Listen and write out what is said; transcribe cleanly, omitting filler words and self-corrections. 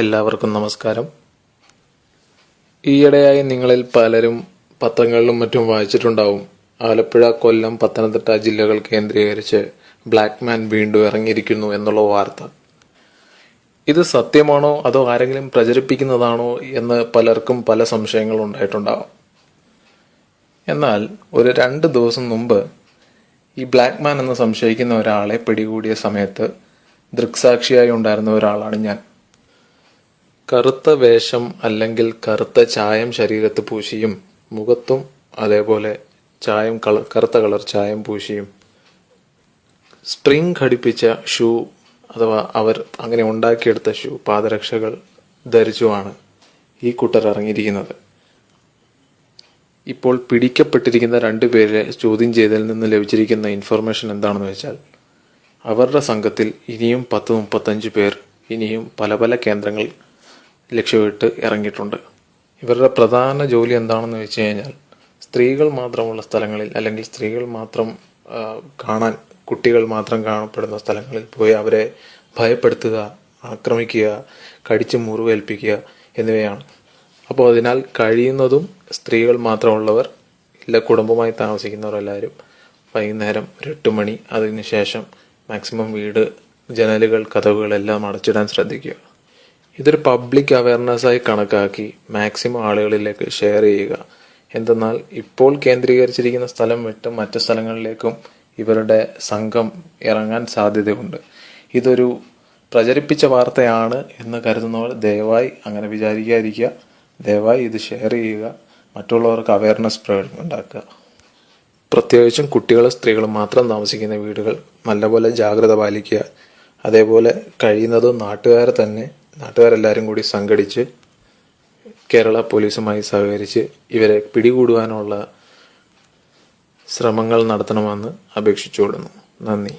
എല്ലാവർക്കും നമസ്കാരം. ഈയിടെയായി നിങ്ങളിൽ പലരും പത്രങ്ങളിലും മറ്റും വായിച്ചിട്ടുണ്ടാവും, ആലപ്പുഴ, കൊല്ലം, പത്തനംതിട്ട ജില്ലകൾ കേന്ദ്രീകരിച്ച് ബ്ലാക്ക് മാൻ വീണ്ടും ഇറങ്ങിയിരിക്കുന്നു എന്നുള്ള വാർത്ത. ഇത് സത്യമാണോ അതോ ആരെങ്കിലും പ്രചരിപ്പിക്കുന്നതാണോ എന്ന് പലർക്കും പല സംശയങ്ങളും ഉണ്ടായിട്ടുണ്ടാവും. എന്നാൽ ഒരു 2 ദിവസം മുമ്പ് ഈ ബ്ലാക്ക് മാൻ എന്ന് സംശയിക്കുന്ന ഒരാളെ പിടികൂടിയ സമയത്ത് ദൃക്സാക്ഷിയായി ഉണ്ടായിരുന്ന ഒരാളാണ് ഞാൻ. കറുത്ത വേഷം അല്ലെങ്കിൽ കറുത്ത ചായം ശരീരത്ത് പൂശിയും മുഖത്തും അതേപോലെ കറുത്ത കളർ ചായം പൂശിയും സ്പ്രിംഗ് ഘടിപ്പിച്ച ഷൂ അഥവാ അവർ അങ്ങനെ ഉണ്ടാക്കിയെടുത്ത പാദരക്ഷകൾ ധരിച്ചുമാണ് ഈ കൂട്ടർ ഇറങ്ങിയിരിക്കുന്നത്. ഇപ്പോൾ പിടിക്കപ്പെട്ടിരിക്കുന്ന 2 പേരെ ചോദ്യം ചെയ്തതിൽ നിന്ന് ലഭിച്ചിരിക്കുന്ന ഇൻഫർമേഷൻ എന്താണെന്ന് വെച്ചാൽ, അവരുടെ സംഘത്തിൽ ഇനിയും 10-35 പേർ ഇനിയും പല പല കേന്ദ്രങ്ങൾ ലക്ഷ്യമിട്ട് ഇറങ്ങിയിട്ടുണ്ട്. ഇവരുടെ പ്രധാന ജോലി എന്താണെന്ന് വെച്ച് കഴിഞ്ഞാൽ, സ്ത്രീകൾ മാത്രമുള്ള സ്ഥലങ്ങളിൽ അല്ലെങ്കിൽ സ്ത്രീകൾ മാത്രം കാണാൻ, കുട്ടികൾ മാത്രം കാണപ്പെടുന്ന സ്ഥലങ്ങളിൽ പോയി അവരെ ഭയപ്പെടുത്തുക, ആക്രമിക്കുക, കടിച്ച് മുറിവേൽപ്പിക്കുക എന്നിവയാണ്. അപ്പോൾ അതിനാൽ കഴിയുന്നതും സ്ത്രീകൾ മാത്രമുള്ളവർ, ഇല്ല കുടുംബമായി താമസിക്കുന്നവരെല്ലാവരും വൈകുന്നേരം ഒരു 8 മണി അതിനുശേഷം മാക്സിമം വീട് ജനലുകൾ കതവുകളെല്ലാം അടച്ചിടാൻ ശ്രദ്ധിക്കുക. ഇതൊരു പബ്ലിക് അവയർനെസ്സായി കണക്കാക്കി മാക്സിമം ആളുകളിലേക്ക് ഷെയർ ചെയ്യുക. എന്തെന്നാൽ ഇപ്പോൾ കേന്ദ്രീകരിച്ചിരിക്കുന്ന സ്ഥലം വിട്ട് മറ്റു സ്ഥലങ്ങളിലേക്കും ഇവരുടെ സംഘം ഇറങ്ങാൻ സാധ്യതയുണ്ട്. ഇതൊരു പ്രചരിപ്പിച്ച വാർത്തയാണ് എന്ന് കരുതുന്നവർ ദയവായി അങ്ങനെ വിചാരിക്കാതിരിക്കുക. ദയവായി ഇത് ഷെയർ ചെയ്യുക, മറ്റുള്ളവർക്ക് അവയർനെസ് ഉണ്ടാക്കുക. പ്രത്യേകിച്ചും കുട്ടികളും സ്ത്രീകളും മാത്രം താമസിക്കുന്ന വീടുകൾ നല്ലപോലെ ജാഗ്രത പാലിക്കുക. അതേപോലെ കഴിയുന്നതും നാട്ടുകാരെല്ലാവരും കൂടി സംഘടിച്ച് കേരള പോലീസുമായി സഹകരിച്ച് ഇവരെ പിടികൂടുവാനുള്ള ശ്രമങ്ങൾ നടത്തണമെന്ന് അപേക്ഷിച്ചുകൊള്ളുന്നു. നന്ദി.